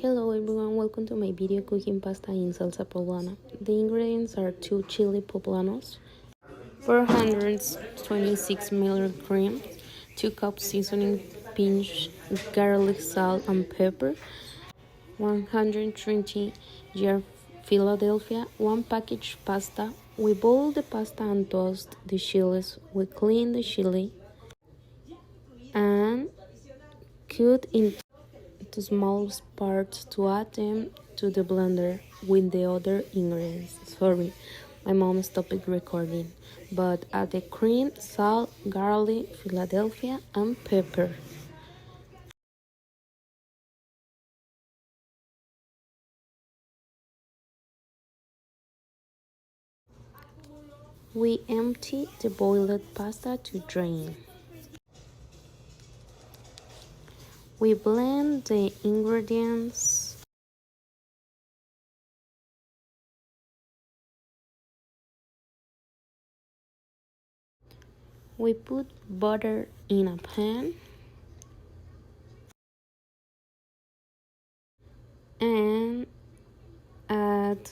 Hello everyone, welcome to my video cooking pasta in salsa poblana. The ingredients are 2 chili poblanos, 426 ml cream, 2 cups seasoning, pinch garlic, salt and pepper, 120 jar Philadelphia, 1 package pasta. We boil the pasta and toast the chilies. We clean the chili and cut into small parts to add them to the blender with the other ingredients. Sorry, my mom stopped recording. But add the cream, salt, garlic, Philadelphia, and pepper. We empty the boiled pasta to drain. We blend the ingredients. We put butter in a pan and add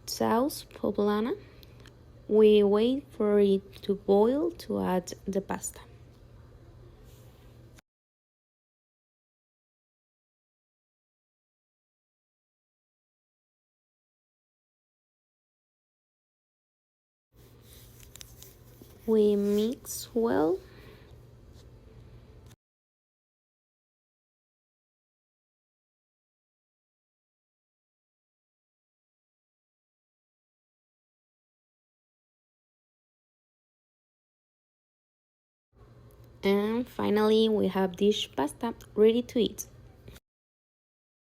sauce poblana. We wait for it to boil to add the pasta. We mix well. And finally, we have dish pasta ready to eat.